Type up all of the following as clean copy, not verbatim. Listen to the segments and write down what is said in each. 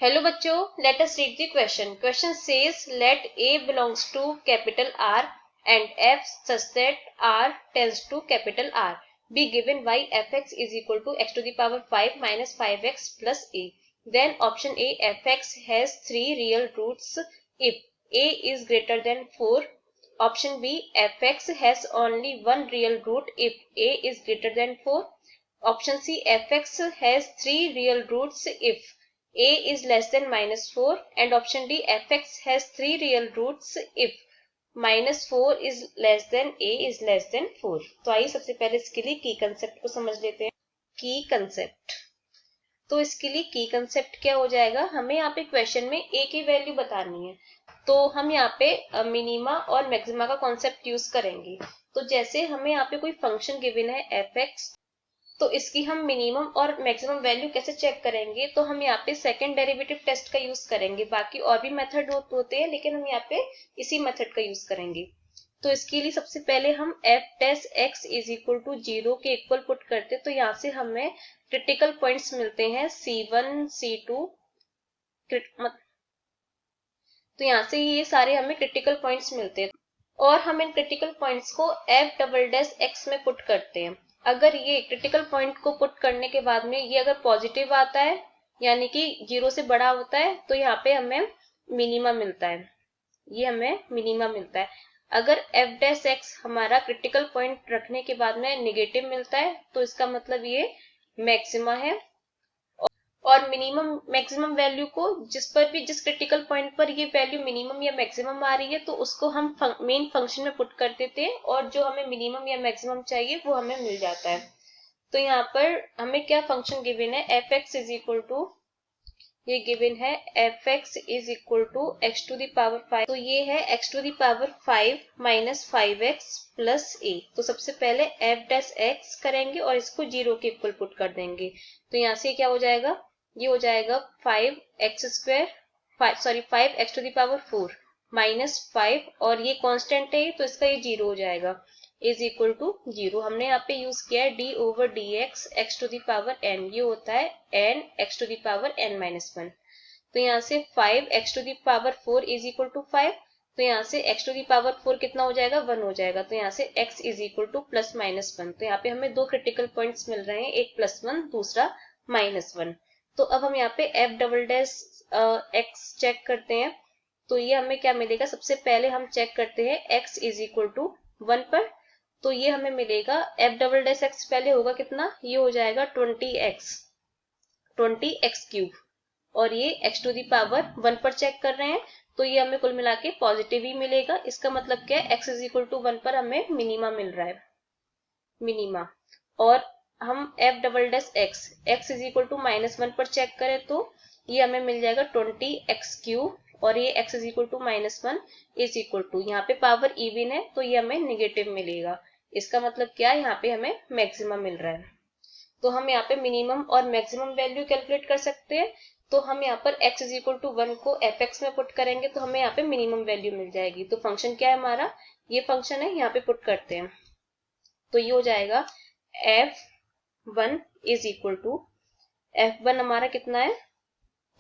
Hello बच्चों, let us read the question. Question says late a belongs to capital R and f such that R tends to capital R. Be given y fx is equal to x to the power 5 minus 5x plus a. Then option A, fx has 3 real roots if a is greater than 4. Option B, fx has only one real root if a is greater than 4. Option C, fx has 3 real roots if a is less than -4, and option D, fx has 3 real roots if -4 is less than a is less than 4. तो आइए सबसे पहले इसके लिए की concept को समझ लेते हैं. की कंसेप्ट. तो इसके लिए की कंसेप्ट क्या हो जाएगा, हमें यहाँ पे क्वेश्चन में a की वैल्यू बतानी है, तो हम यहाँ पे मिनिमा और मैक्सिमा का कॉन्सेप्ट यूज करेंगे. तो जैसे हमें यहाँ पे कोई फंक्शन गिवन है fx, तो इसकी हम मिनिमम और मैक्सिमम वैल्यू कैसे चेक करेंगे, तो हम यहाँ पे सेकंड डेरिवेटिव टेस्ट का यूज करेंगे. बाकी और भी मेथड होते हैं, लेकिन हम यहाँ पे इसी मेथड का यूज करेंगे. तो इसके लिए सबसे पहले हम f test x is equal to 0 के इक्वल पुट करते, तो यहाँ से हमें क्रिटिकल पॉइंट्स मिलते हैं c1 c2. तो यहाँ से ये सारे हमें क्रिटिकल पॉइंट्स मिलते हैं, और हम इन क्रिटिकल पॉइंट्स को f डबल डैश x में पुट करते हैं. अगर ये क्रिटिकल पॉइंट को पुट करने के बाद में ये अगर पॉजिटिव आता है, यानी कि 0 से बड़ा होता है, तो यहाँ पे हमें मिनिमा मिलता है. ये हमें मिनिमा मिलता है. अगर f डैश x हमारा क्रिटिकल पॉइंट रखने के बाद में नेगेटिव मिलता है, तो इसका मतलब ये मैक्सिमा है. और मिनिमम मैक्सिमम वैल्यू को जिस क्रिटिकल पॉइंट पर ये वैल्यू मिनिमम या मैक्सिमम आ रही है, तो उसको हम मेन फंक्शन में पुट कर देते हैं, और जो हमें मिनिमम या मैक्सिमम चाहिए वो हमें मिल जाता है. तो यहाँ पर हमें क्या फंक्शन गिवन है, f x is equal to, ये गिवन है f x is equal to x to the power 5. तो ये है x to the power 5 minus 5x plus a. तो सबसे पहले एफ डैश एक्स करेंगे और इसको 0 के इक्वल पुट कर देंगे. तो यहाँ से क्या हो जाएगा, ये हो जाएगा 5x to the power 4 minus 5, और ये कांस्टेंट है तो इसका ये 0 हो जाएगा, इज इक्वल टू 0. हमने यहाँ पे यूज किया है d over d x to the power n. ये होता है n x to the power n minus 1. तो यहाँ से 5x to the power 4 is equal to 5. तो यहाँ से x टू द पावर 4 कितना हो जाएगा, 1 हो जाएगा. तो यहाँ से x is equal two plus minus 1. तो यहाँ पे हमें दो क्रिटिकल पॉइंट्स मिल रहे हैं, एक +1 दूसरा -1. तो अब हम यहाँ पे f double dash x check करते हैं. तो ये हमें क्या मिलेगा, सबसे पहले हम चेक करते हैं x इज इक्वल टू 1 पर. तो ये हमें मिलेगा f डबल डैश x पहले होगा कितना, ये हो जाएगा 20x क्यूब, और ये x टू दी पावर 1 पर चेक कर रहे हैं, तो ये हमें कुल मिला के पॉजिटिव ही मिलेगा. इसका मतलब क्या है, x इज इक्वल टू 1 पर हमें मिनिमा मिल रहा है, मिनिमा. और हम f double dash x is equal to -1 पर चेक करें, तो ये हमें मिल जाएगा 20x क्यूब, और ये x is equal to -1 is equal to, यहाँ पे पावर इवन है तो ये हमें निगेटिव मिलेगा. इसका मतलब क्या है, यहाँ पे हमें मैक्सिमम मिल रहा है. तो हम यहाँ पे मिनिमम और मैक्सिमम वैल्यू कैलकुलेट कर सकते हैं. तो हम यहाँ पर x इज इक्वल टू 1 को fx में पुट करेंगे, तो हमें यहाँ पे मिनिमम वैल्यू मिल जाएगी. तो फंक्शन क्या है हमारा, ये फंक्शन है, यहाँ पे पुट करते हैं. तो ये हो जाएगा f1 is equal to, f1 हमारा कितना है,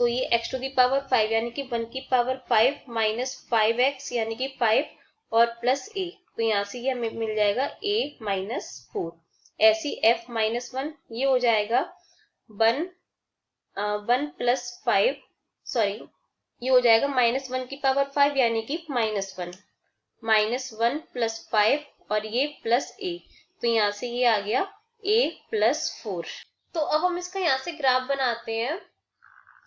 तो ये x टू दी पावर 5 यानी कि 1 की पावर 5 माइनस 5x यानी कि 5 और प्लस a. तो यहाँ से ये हमें मिल जाएगा a माइनस 4. ऐसी f माइनस 1 ये हो जाएगा 1 प्लस 5, सॉरी ये हो जाएगा -1 की पावर 5 यानी कि -1, -1 प्लस 5 और ये प्लस a. तो यहाँ से ये आ गया a प्लस 4. तो अब हम इसका यहाँ से ग्राफ बनाते हैं.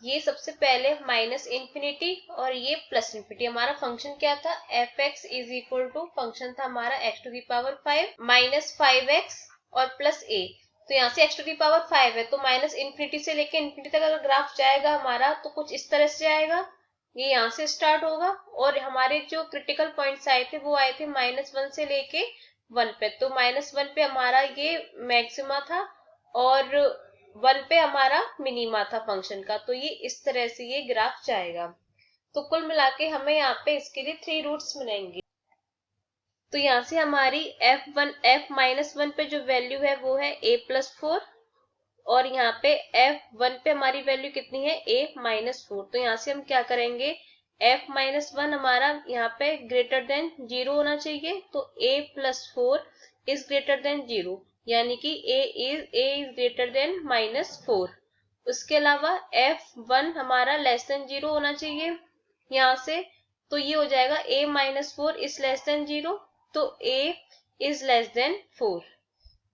ये सबसे पहले माइनस इंफिनिटी और ये प्लस इंफिनिटी. हमारा फंक्शन क्या था, f x is equal to, function था हमारा x to the power 5 minus 5x और प्लस a. तो यहाँ से एक्स टू दी पावर 5 है, तो माइनस इंफिनिटी से लेके इंफिनिटी तक अगर ग्राफ जाएगा हमारा, तो कुछ इस तरह से जाएगा. ये यहाँ से स्टार्ट होगा, और हमारे जो क्रिटिकल पॉइंट्स आए थे वो आए थे -1 से लेके 1 पे. तो -1 पे हमारा ये मैक्सिमा था, और 1 पे हमारा मिनिमा था फंक्शन का. तो ये इस तरह से ये ग्राफ जाएगा. तो कुल मिला के हमें यहाँ पे इसके लिए 3 रूट्स मिलेंगे. तो यहाँ से हमारी f माइनस 1 पे जो वैल्यू है वो है a प्लस 4, और यहाँ पे f1 पे हमारी वैल्यू कितनी है, a-4। तो यहाँ से हम क्या करेंगे, f-1 हमारा यहाँ पे ग्रेटर देन 0 होना चाहिए, तो a+4 इज ग्रेटर देन 0, यानी कि a इज ग्रेटर देन -4। उसके अलावा f1 हमारा लेस देन 0 होना चाहिए यहाँ से, तो ये हो जाएगा a-4 इज लेस देन 0, तो a इज लेस देन 4।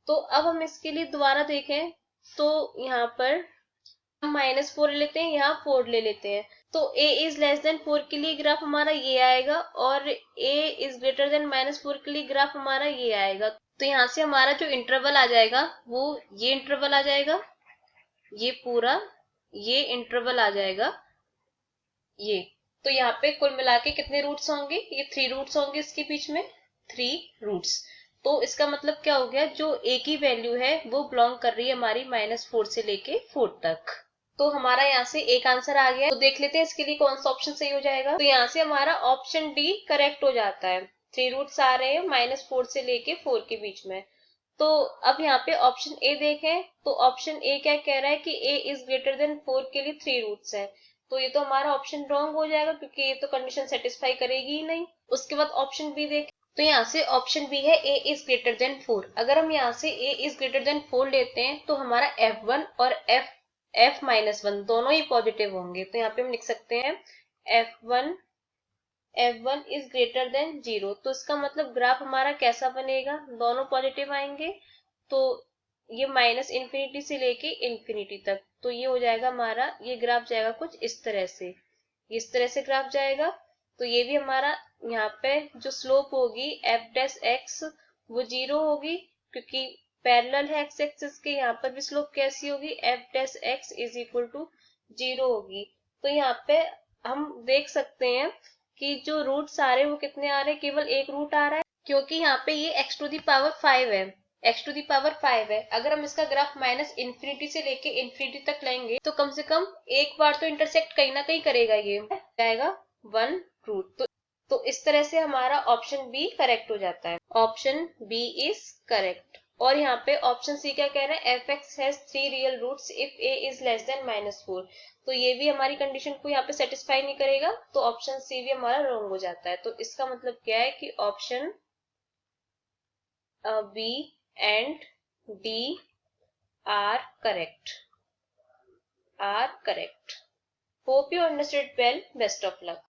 तो अब हम इसके लिए दोबारा देखें, तो यहाँ पर हम -4 ले लेते हैं, यहाँ 4 ले लेते हैं, तो a इज लेस देन 4 के लिए ग्राफ हमारा ये आएगा, और a इज ग्रेटर देन -4 के लिए ग्राफ हमारा ये आएगा। तो यहाँ से हमारा जो इंटरवल आ जाएगा वो ये इंटरवल आ जाएगा, ये पूरा ये इंटरवल आ जाएगा ये। तो यहाँ पे कुल मिला के कितने रूट्स होंगे, ये 3 रूट्स होंगे इसके बीच में, 3 रूट्स। तो इसका मतलब क्या हो गया, जो a की वैल्यू है वो बिलोंग कर रही है हमारी -4 से लेके 4 तक। तो हमारा यहाँ से एक आंसर आ गया। तो देख लेते हैं इसके लिए कौन सा ऑप्शन सही हो जाएगा। तो यहाँ से हमारा ऑप्शन डी करेक्ट हो जाता है। 3 रूट्स आ रहे हैं -4 से लेके 4 के बीच में। तो अब यहाँ पे ऑप्शन ए देखें, तो ऑप्शन ए क्या कह रहा है कि a इज ग्रेटर देन 4 के लिए 3 रूट्स है। तो ये तो हमारा ऑप्शन रॉन्ग हो जाएगा, क्योंकि ये तो कंडीशन सेटिस्फाई करेगी ही नहीं। उसके बाद ऑप्शन बी देखें, तो यहाँ से ऑप्शन बी है a इज ग्रेटर देन 4। अगर हम यहाँ से a इज ग्रेटर देन 4 लेते हैं तो हमारा f1 और f-1 दोनों ही पॉजिटिव होंगे। तो यहाँ पे हम लिख सकते हैं f1 इज ग्रेटर देन 0। तो इसका मतलब ग्राफ हमारा कैसा बनेगा, दोनों पॉजिटिव आएंगे, तो ये -इंफिनिटी से लेके इंफिनिटी तक। तो ये हो जाएगा हमारा, ये ग्राफ जाएगा कुछ इस तरह से, इस तरह से ग्राफ जाएगा। तो ये भी हमारा यहाँ पे जो स्लोप होगी f' वो 0 होगी, क्योंकि पैरेलल है x एक्सिस के। यहाँ पर भी स्लोप कैसी होगी, f' इज इक्वल टू 0 होगी। तो यहाँ पे हम देख सकते हैं कि जो रूट्स आ रहे हैं वो कितने आ रहे हैं, केवल एक रूट आ रहा है, क्योंकि यहाँ पे ये x⁵ है, x⁵ है। अगर हम इसका ग्राफ -इंफिनिटी से लेके इंफिनिटी तक लेंगे तो कम से कम एक बार तो इंटरसेक्ट कहीं ना कहीं करेगा, ये जाएगा 1 रूट। तो इस तरह से हमारा ऑप्शन बी करेक्ट हो जाता है। Option B is correct. और यहाँ पे ऑप्शन सी क्या कह रहा है, f(x) has 3 real roots if a is less than -4। तो ये भी हमारी कंडीशन को यहाँ पे सेटिस्फाई नहीं करेगा, तो ऑप्शन सी भी हमारा रॉन्ग हो जाता है। तो इसका मतलब क्या है कि option B and D are correct, Hope you understood well. Best of luck.